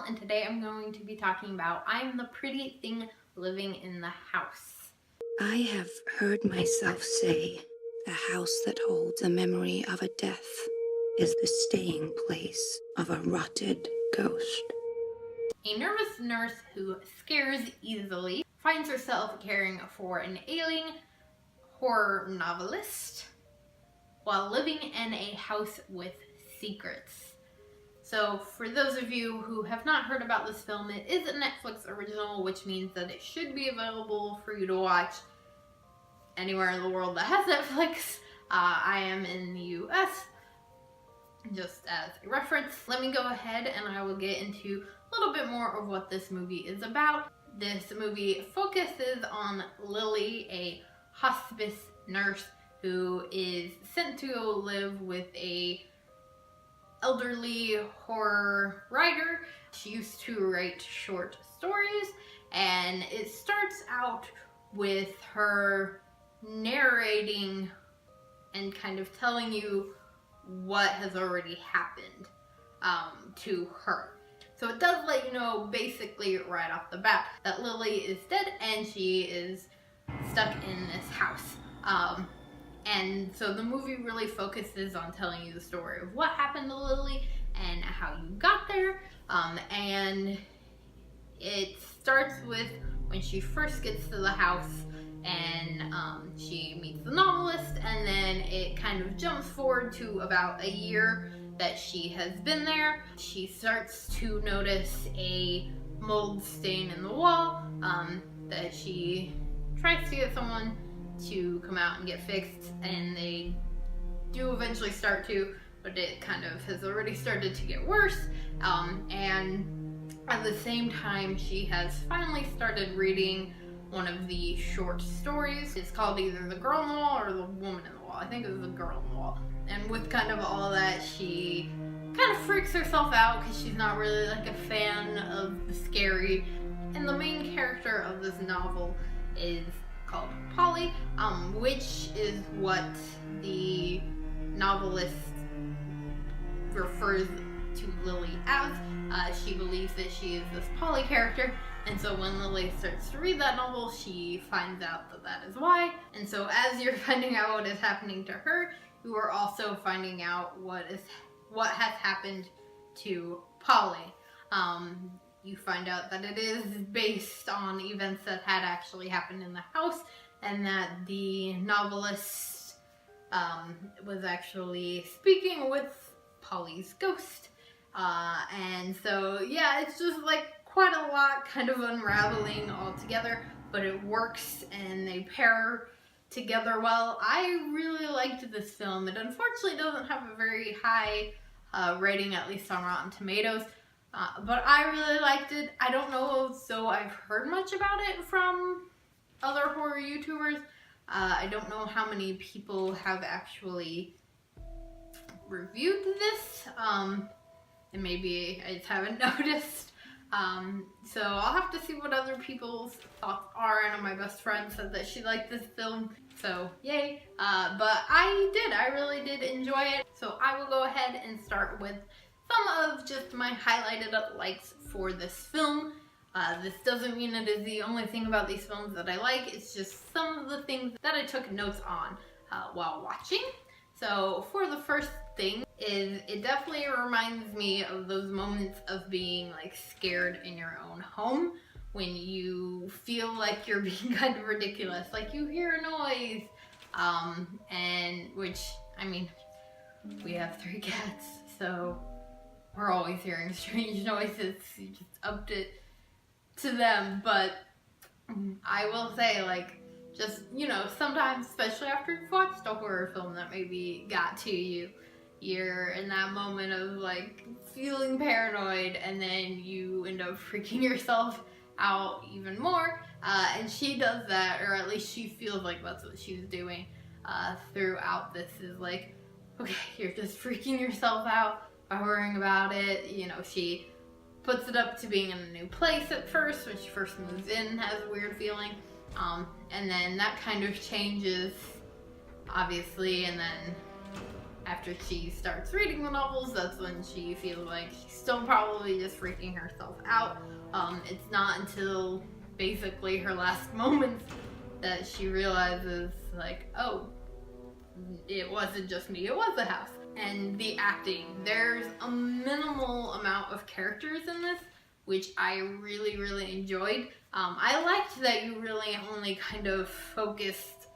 and today I'm going to be talking about I'm the pretty thing living in the house. I have heard myself say the house that holds a memory of a death is the staying place of a rotted ghost. A nervous nurse who scares easily finds herself caring for an ailing horror novelist while living in a house with secrets. So for those of you who have not heard about this film, it is a Netflix original, which means that it should be available for you to watch anywhere in the world that has Netflix. I am in the US, just as a reference. Let me go ahead and I will get into a little bit more of what this movie is about. This movie focuses on Lily, a hospice nurse who is sent to go live with a elderly horror writer. She used to write short stories, and it starts out with her narrating and kind of telling you what has already happened to her. So it does let you know basically right off the bat that Lily is dead and she is stuck in this house. And so the movie really focuses on telling you the story of what happened to Lily and how you got there. And it starts with when she first gets to the house and she meets the novelist, and then it kind of jumps forward to about a year that she has been there. She starts to notice a mold stain in the wall that she tries to get someone to come out and get fixed, and they do eventually start to, but it kind of has already started to get worse. And at the same time, she has finally started reading one of the short stories. It's called either The Girl in the Wall or The Woman in the Wall. I think it was The Girl in the Wall. And with kind of all that, she kind of freaks herself out because she's not really like a fan of the scary. And the main character of this novel is called Polly, which is what the novelist refers to Lily as. She believes that she is this Polly character, and so when Lily starts to read that novel, she finds out that that is why. And so as you're finding out what is happening to her, you are also finding out what has happened to Polly. You find out that it is based on events that had actually happened in the house, and that the novelist was actually speaking with Polly's ghost. And so, yeah, it's just like quite a lot kind of unraveling all together, but it works and they pair together well. I really liked this film. It unfortunately doesn't have a very high rating, at least on Rotten Tomatoes. But I really liked it. I don't know, so I've heard much about it from other horror YouTubers. I don't know how many people have actually reviewed this, and maybe I just haven't noticed. So I'll have to see what other people's thoughts are. I know my best friend said that she liked this film, so yay. But I really did enjoy it. So I will go ahead and start with some of just my highlighted likes for this film. This doesn't mean it is the only thing about these films that I like. It's just some of the things that I took notes on while watching. So for the first thing is it definitely reminds me of those moments of being like scared in your own home when you feel like you're being kind of ridiculous, like you hear a noise, and which, I mean, we have 3 cats, so we're always hearing strange noises. You just upped it to them. But I will say, like, just, you know, sometimes, especially after you've watched a horror film that maybe got to you, you're in that moment of like feeling paranoid, and then you end up freaking yourself out even more. And she does that, or at least she feels like that's what she's doing throughout this, is like, okay, you're just freaking yourself out by worrying about it. You know, she puts it up to being in a new place at first. When she first moves in, has a weird feeling, and then that kind of changes, obviously, and then after she starts reading the novels, that's when she feels like she's still probably just freaking herself out. It's not until basically her last moments that she realizes, like, oh, it wasn't just me, it was the house. And the acting, there's a minimal amount of characters in this, which I really, really enjoyed. I liked that you really only kind of focused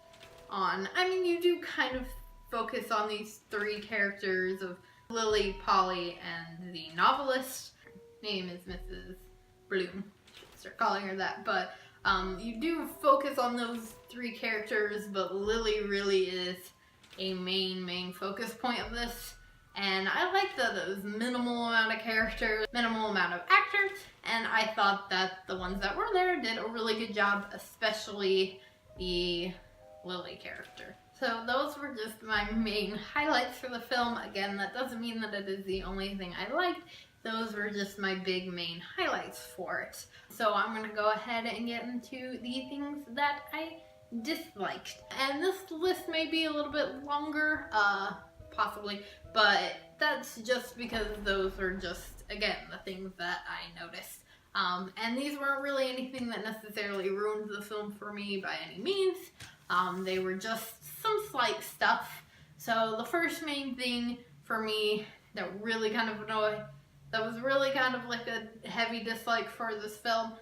on, I mean, you do kind of focus on these three characters of Lily, Polly, and the novelist. Her name is Mrs. Bloom. Should start calling her that. But you do focus on those three characters, but Lily really is a main focus point of this. And I like that it was minimal amount of characters, minimal amount of actors, and I thought that the ones that were there did a really good job, especially the Lily character. So those were just my main highlights for the film. Again, that doesn't mean that it is the only thing I liked. Those were just my big main highlights for it. So I'm gonna go ahead and get into the things that I disliked. And this list may be a little bit longer, possibly, but that's just because those are just, again, the things that I noticed. And these weren't really anything that necessarily ruined the film for me by any means. They were just some slight stuff. So the first main thing for me that really kind of annoyed, that was really kind of like a heavy dislike for this film,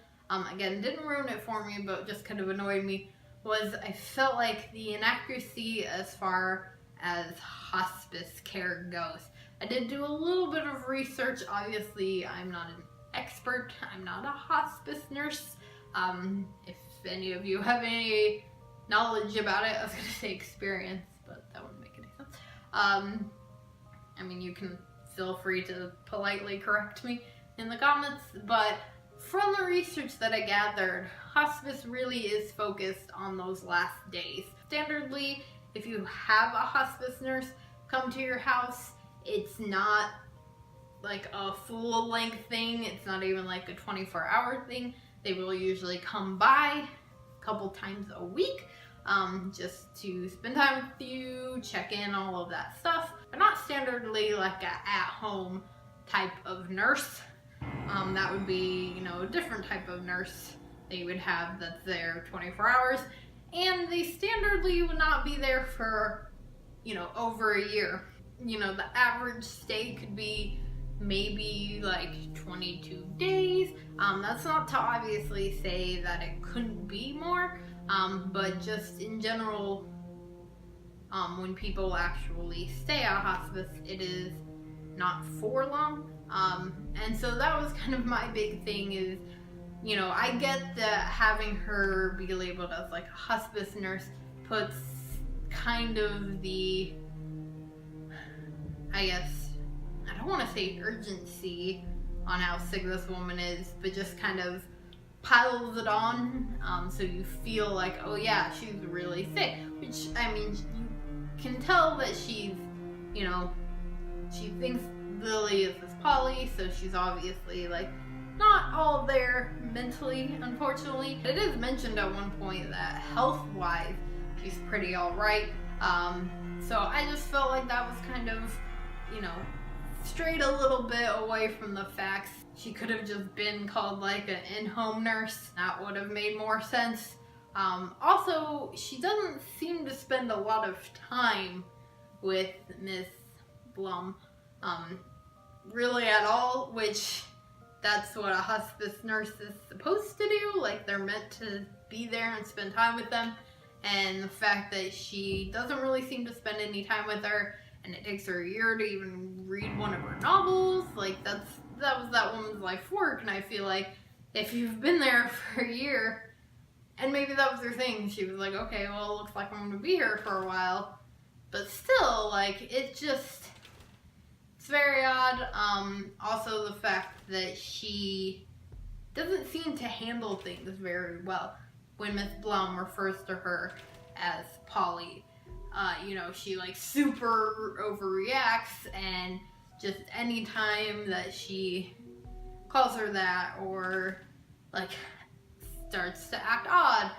again, didn't ruin it for me, but just kind of annoyed me, was I felt like the inaccuracy as far as hospice care goes. I did do a little bit of research. Obviously, I'm not an expert. I'm not a hospice nurse. If any of you have any knowledge about it, I was going to say experience, but that wouldn't make any sense. I mean, you can feel free to politely correct me in the comments, but from the research that I gathered, hospice really is focused on those last days. Standardly, if you have a hospice nurse come to your house, it's not like a full-length thing. It's not even like a 24-hour thing. They will usually come by a couple times a week just to spend time with you, check in, all of that stuff. They're not standardly like a at-home type of nurse. That would be, you know, a different type of nurse that you would have that's there 24 hours. And they standardly would not be there for, you know, over a year. You know, the average stay could be maybe like 22 days. That's not to obviously say that it couldn't be more, but just in general, when people actually stay at hospice, it is not for long. And so that was kind of my big thing is, you know, I get that having her be labeled as like a hospice nurse puts kind of the, I guess, I don't want to say urgency on how sick this woman is, but just kind of piles it on, so you feel like, oh yeah, she's really sick, which, I mean, you can tell that she's, you know, she thinks Lily is this Polly, so she's obviously like not all there mentally, unfortunately. It is mentioned at one point that health-wise, she's pretty alright. So I just felt like that was kind of, you know, strayed a little bit away from the facts. She could have just been called like an in-home nurse. That would have made more sense. Also, she doesn't seem to spend a lot of time with Miss Blum, really at all, which that's what a hospice nurse is supposed to do. Like, they're meant to be there and spend time with them. And the fact that she doesn't really seem to spend any time with her, and it takes her a year to even read one of her novels, like that was that woman's life work. And I feel like if you've been there for a year, and maybe that was her thing, she was like, okay, well, it looks like I'm gonna be here for a while, but still, like, it's very odd. Also the fact that she doesn't seem to handle things very well. When Miss Blum refers to her as Polly, you know, she like super overreacts, and just any time that she calls her that or like starts to act odd,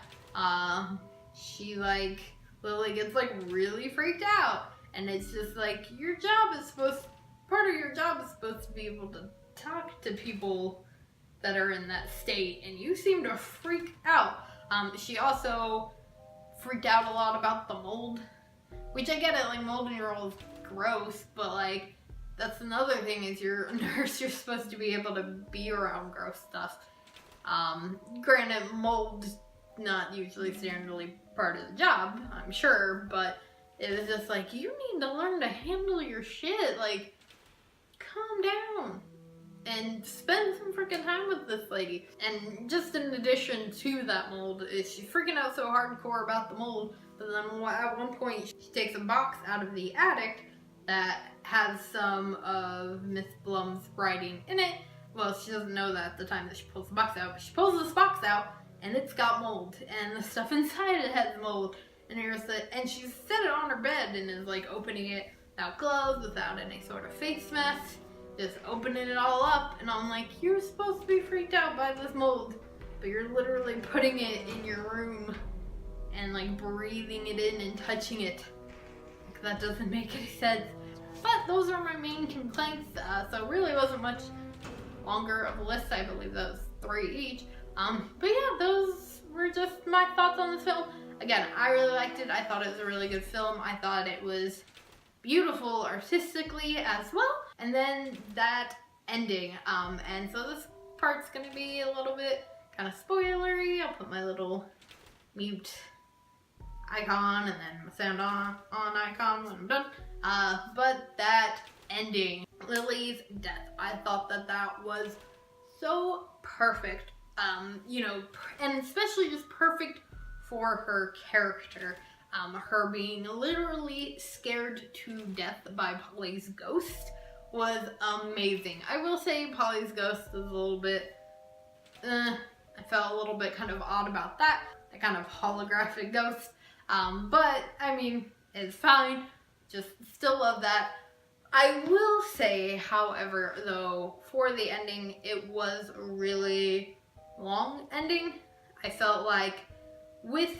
she like, Lily gets like really freaked out. And it's just like, part of your job is supposed to be able to talk to people that are in that state, and you seem to freak out. She also freaked out a lot about the mold, which I get it, like mold in your old is gross, but like that's another thing, is you're a nurse, you're supposed to be able to be around gross stuff. Granted, mold's not usually standardly part of the job, I'm sure, but it was just like, you need to learn to handle your shit, like, calm down and spend some freaking time with this lady. And just in addition to that mold, is she's freaking out so hardcore about the mold, but then at one point she takes a box out of the attic that has some of Miss Blum's writing in it. Well, she doesn't know that at the time that she pulls the box out, but she pulls this box out and it's got mold, and the stuff inside it has mold. And she's set it on her bed and is like opening it without gloves, without any sort of face mask, just opening it all up. And I'm like, you're supposed to be freaked out by this mold, but you're literally putting it in your room and like breathing it in and touching it. Like, that doesn't make any sense. But those are my main complaints. So really wasn't much longer of a list. I believe that was 3 each. But yeah, those were just my thoughts on this film. Again, I really liked it. I thought it was a really good film. I thought it was beautiful artistically as well. And then that ending. And so this part's gonna be a little bit kind of spoilery. I'll put my little mute icon and then my sound on icon when I'm done. But that ending, Lily's death, I thought that was so perfect. You know, and especially just perfect for her character. Her being literally scared to death by Polly's ghost was amazing. I will say Polly's ghost is a little bit, I felt a little bit kind of odd about that kind of holographic ghost. But I mean, it's fine. Just still love that. I will say, however, though, for the ending, it was a really long ending. I felt like with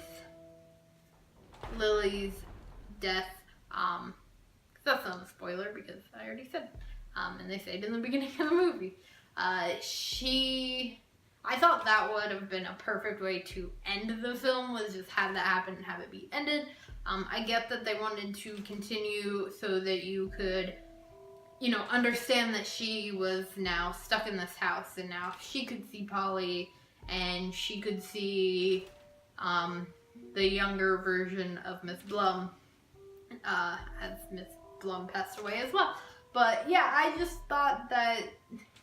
Lily's death, that's not a spoiler because I already said it, and they say it in the beginning of the movie, I thought that would have been a perfect way to end the film, was just have that happen and have it be ended. I get that they wanted to continue so that you could, you know, understand that she was now stuck in this house, and now she could see Polly, and she could see the younger version of Miss Blum, as Miss Blum passed away as well. But yeah, I just thought that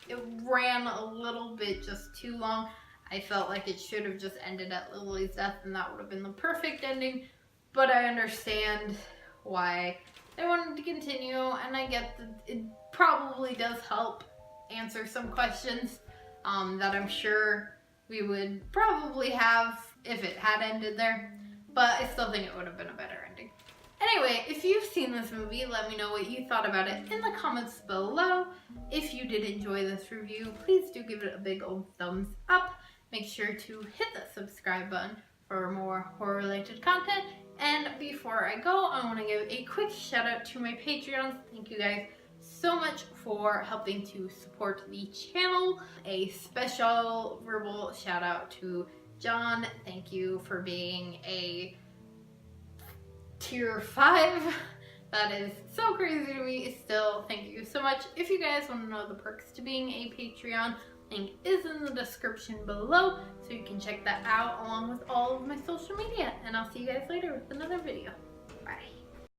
it ran a little bit just too long. I felt like it should have just ended at Lily's death, and that would have been the perfect ending. But I understand why they wanted to continue, and I get that it probably does help answer some questions that I'm sure we would probably have if it had ended there, but I still think it would have been a better ending. Anyway, if you've seen this movie, let me know what you thought about it in the comments below. If you did enjoy this review, please do give it a big old thumbs up. Make sure to hit that subscribe button for more horror-related content. And before I go, I want to give a quick shout out to my Patreons. Thank you guys so much for helping to support the channel. A special verbal shout out to John. Thank you for being a tier 5. That is so crazy to me still. Thank you so much. If you guys want to know the perks to being a Patreon, link is in the description below, so you can check that out along with all of my social media. And I'll see you guys later with another video.